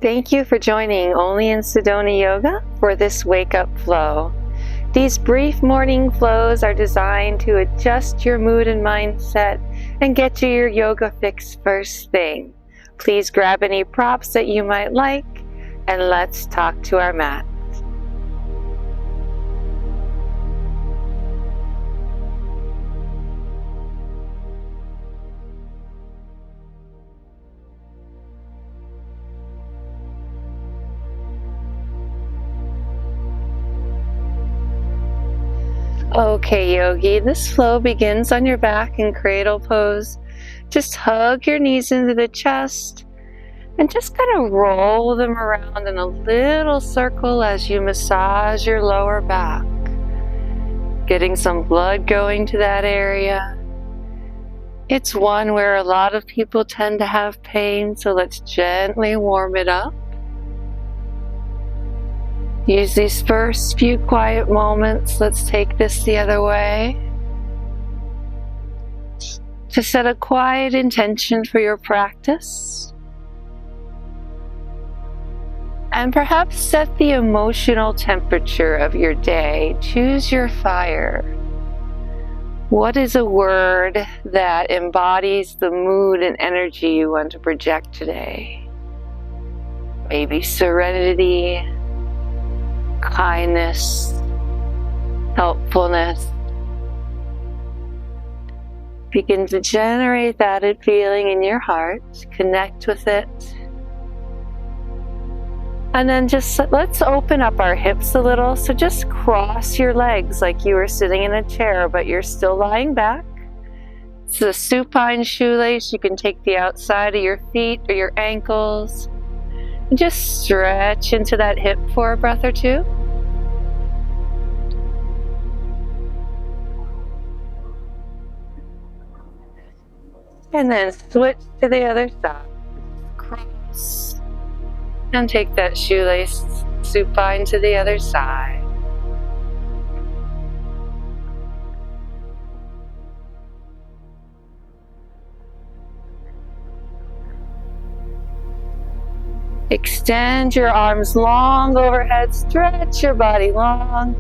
Thank you for joining Only in Sedona Yoga for this wake-up flow. These brief morning flows are designed to adjust your mood and mindset and get you your yoga fix first thing. Please grab any props that you might like and let's talk to our mat. Okay, yogi, this flow begins on your back in cradle pose. Just hug your knees into the chest and just kind of roll them around in a little circle as you massage your lower back. Getting some blood going to that area. It's one where a lot of people tend to have pain, so let's gently warm it up. Use these first few quiet moments. Let's take this the other way. To set a quiet intention for your practice. And perhaps set the emotional temperature of your day. Choose your fire. What is a word that embodies the mood and energy you want to project today? Maybe serenity, kindness, helpfulness. Begin to generate that feeling in your heart. Connect with it. And then just let's open up our hips a little. So just cross your legs like you were sitting in a chair, but you're still lying back. It's a supine shoelace. You can take the outside of your feet or your ankles. And just stretch into that hip for a breath or two. And then switch to the other side. Cross. And take that shoelace supine to the other side. Extend your arms long overhead, stretch your body long.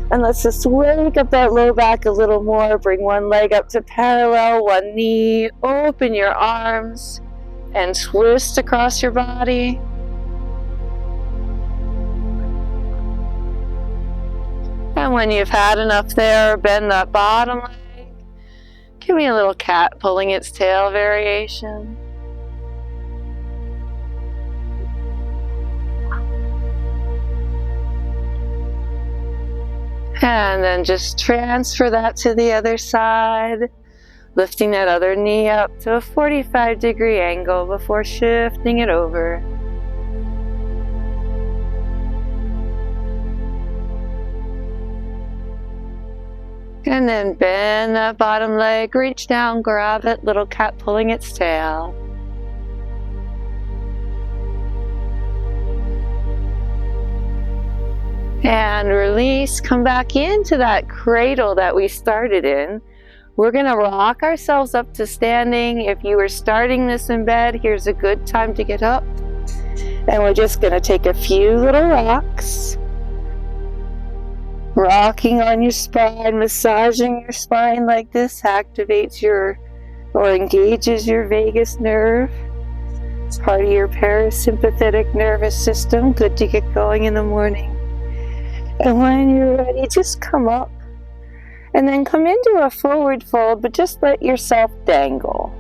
And let's just wake up that low back a little more. Bring one leg up to parallel, one knee. Open your arms and twist across your body. And when you've had enough there, bend that bottom leg. Give me a little cat pulling its tail variation. And then just transfer that to the other side, lifting that other knee up to a 45-degree angle before shifting it over. And then bend that bottom leg, reach down, grab it, little cat pulling its tail. And release, come back into that cradle that we started in. We're gonna rock ourselves up to standing. If you were starting this in bed, here's a good time to get up. And we're just gonna take a few little rocks. Rocking on your spine, massaging your spine like this activates or engages your vagus nerve. It's part of your parasympathetic nervous system. Good to get going in the morning. And when you're ready, just come up and then come into a forward fold, but just let yourself dangle.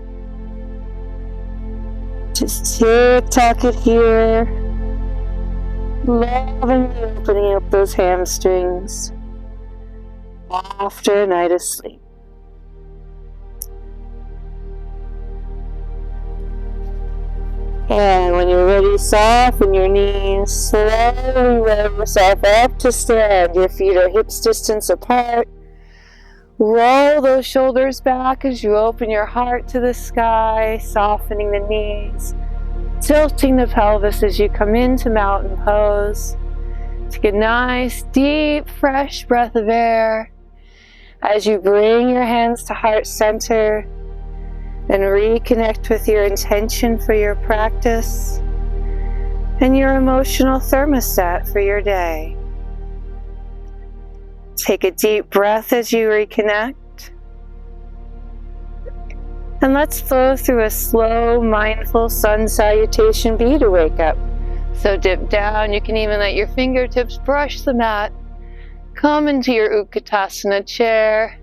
Just tick-tock it here. Lovingly opening up those hamstrings after a night of sleep. And when you're ready, soften your knees. Slowly roll yourself up to stand. Your feet are hips distance apart. Roll those shoulders back as you open your heart to the sky, softening the knees. Tilting the pelvis as you come into mountain pose. Take a nice, deep, fresh breath of air as you bring your hands to heart center and reconnect with your intention for your practice. and your emotional thermostat for your day. Take a deep breath as you reconnect. And let's flow through a slow, mindful sun salutation B to wake up. So dip down. You can even let your fingertips brush the mat. Come into your Utkatasana chair.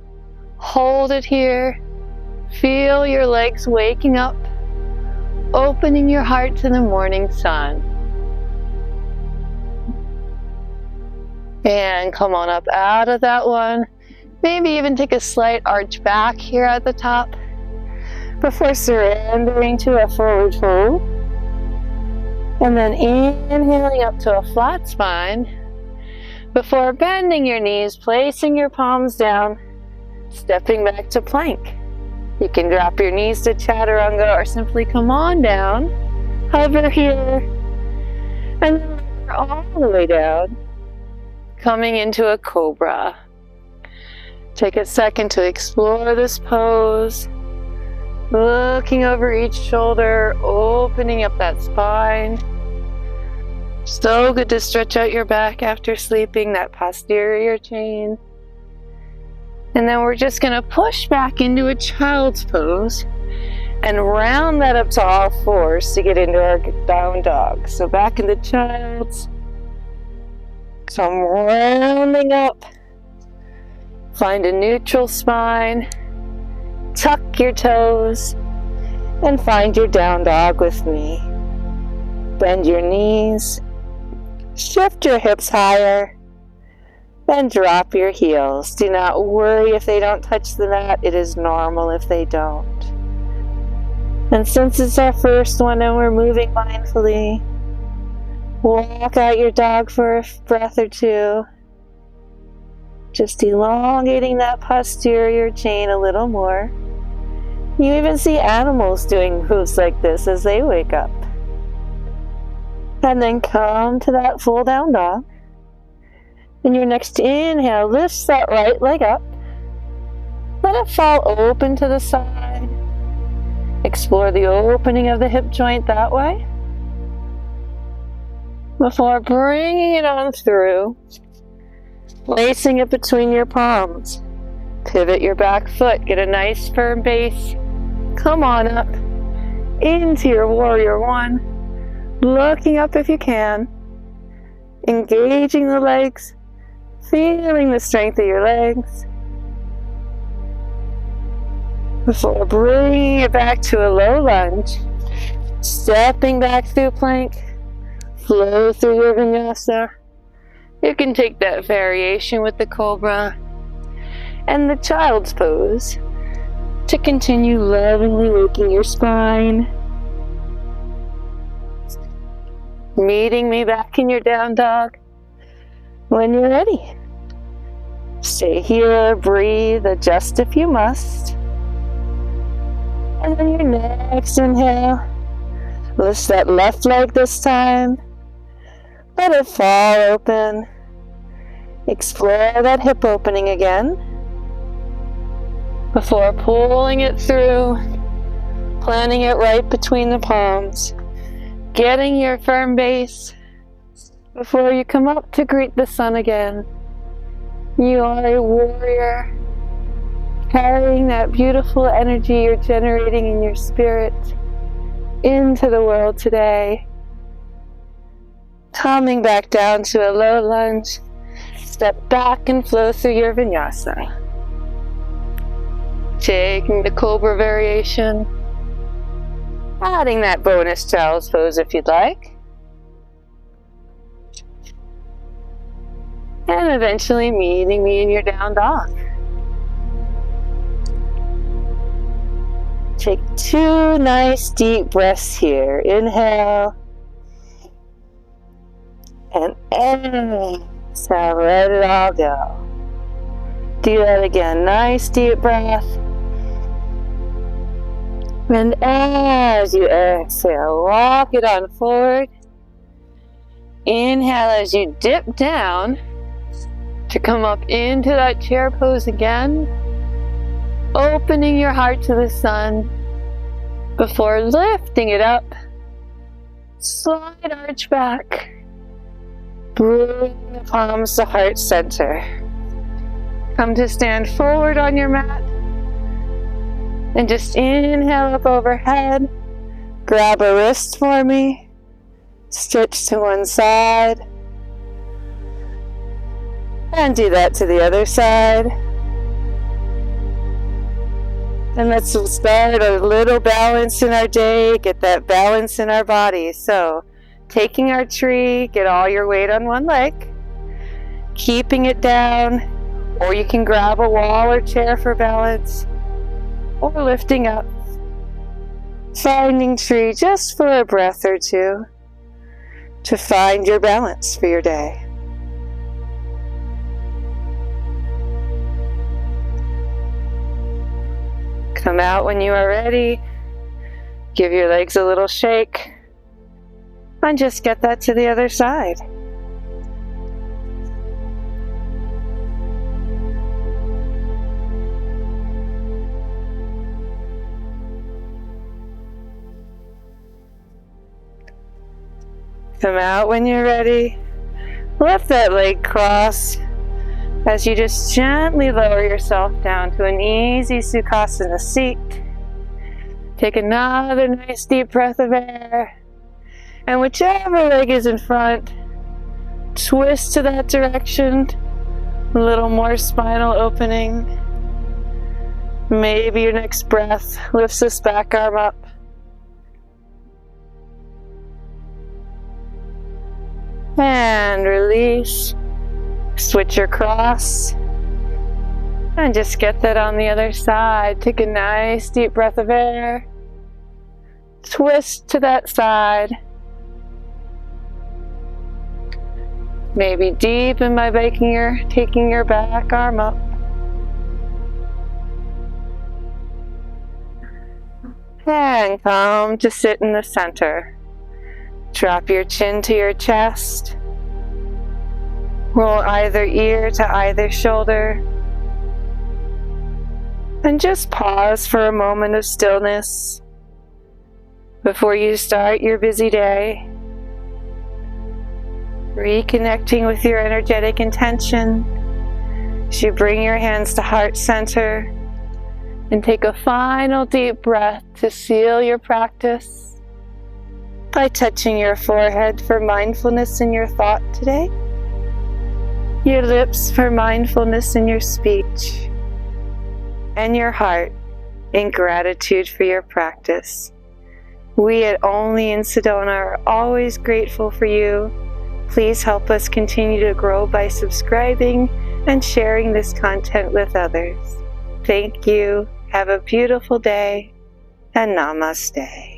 Hold it here. Feel your legs waking up, opening your heart to the morning sun. And come on up out of that one. Maybe even take a slight arch back here at the top before surrendering to a forward fold. And then inhaling up to a flat spine before bending your knees, placing your palms down, stepping back to plank. You can drop your knees to chaturanga or simply come on down, hover here, and then lower all the way down, coming into a cobra. Take a second to explore this pose, looking over each shoulder, opening up that spine. So good to stretch out your back after sleeping, that posterior chain. And then we're just going to push back into a child's pose and round that up to all fours to get into our down dog. So back into child's. Come rounding up. Find a neutral spine. Tuck your toes. And find your down dog with me. Bend your knees. Shift your hips higher. Then drop your heels. Do not worry if they don't touch the mat. It is normal if they don't. And since it's our first one and we're moving mindfully, walk out your dog for a breath or two. Just elongating that posterior chain a little more. You even see animals doing moves like this as they wake up. And then come to that full down dog. And your next inhale lifts that right leg up. Let it fall open to the side. Explore the opening of the hip joint that way. Before bringing it on through, placing it between your palms. Pivot your back foot, get a nice firm base. Come on up into your warrior one. Looking up if you can. Engaging the legs. Feeling the strength of your legs. Before bringing it back to a low lunge. Stepping back through plank. Flow through your vinyasa. You can take that variation with the cobra and the child's pose to continue lovingly waking your spine. Meeting me back in your down dog when you're ready. Stay here, breathe, adjust if you must. And then your next inhale, lift that left leg this time. Let it fall open. Explore that hip opening again. Before pulling it through, planting it right between the palms. Getting your firm base before you come up to greet the sun again. You are a warrior, carrying that beautiful energy you're generating in your spirit into the world today. Coming back down to a low lunge, step back and flow through your vinyasa. Taking the cobra variation, adding that bonus child's pose if you'd like. And eventually meeting me in your down dog. Take 2 nice deep breaths here. Inhale. And exhale, let it all go. Do that again. Nice deep breath. And as you exhale, walk it on forward. Inhale as you dip down to come up into that chair pose again. Opening your heart to the sun before lifting it up. Slide arch back. Bring the palms to heart center. Come to stand forward on your mat. And just inhale up overhead. Grab a wrist for me. Stretch to one side. And do that to the other side. And let's start a little balance in our day, get that balance in our body. So, taking our tree, get all your weight on one leg, keeping it down, or you can grab a wall or chair for balance, or lifting up. Finding tree just for a breath or two to find your balance for your day. Come out when you are ready. Give your legs a little shake. And just get that to the other side. Come out when you're ready. Let that leg cross as you just gently lower yourself down to an easy Sukhasana seat. Take another nice deep breath of air. And whichever leg is in front, twist to that direction. A little more spinal opening. Maybe your next breath lifts this back arm up. And release. Switch your cross. And just get that on the other side. Take a nice deep breath of air. Twist to that side. Maybe deepen by taking your back arm up. And come to sit in the center. Drop your chin to your chest. Roll either ear to either shoulder. And just pause for a moment of stillness before you start your busy day. Reconnecting with your energetic intention as you bring your hands to heart center and take a final deep breath to seal your practice by touching your forehead for mindfulness in your thought today, your lips for mindfulness in your speech, and your heart in gratitude for your practice. We at Only in Sedona are always grateful for you. Please help us continue to grow by subscribing and sharing this content with others. Thank you. Have a beautiful day, and namaste.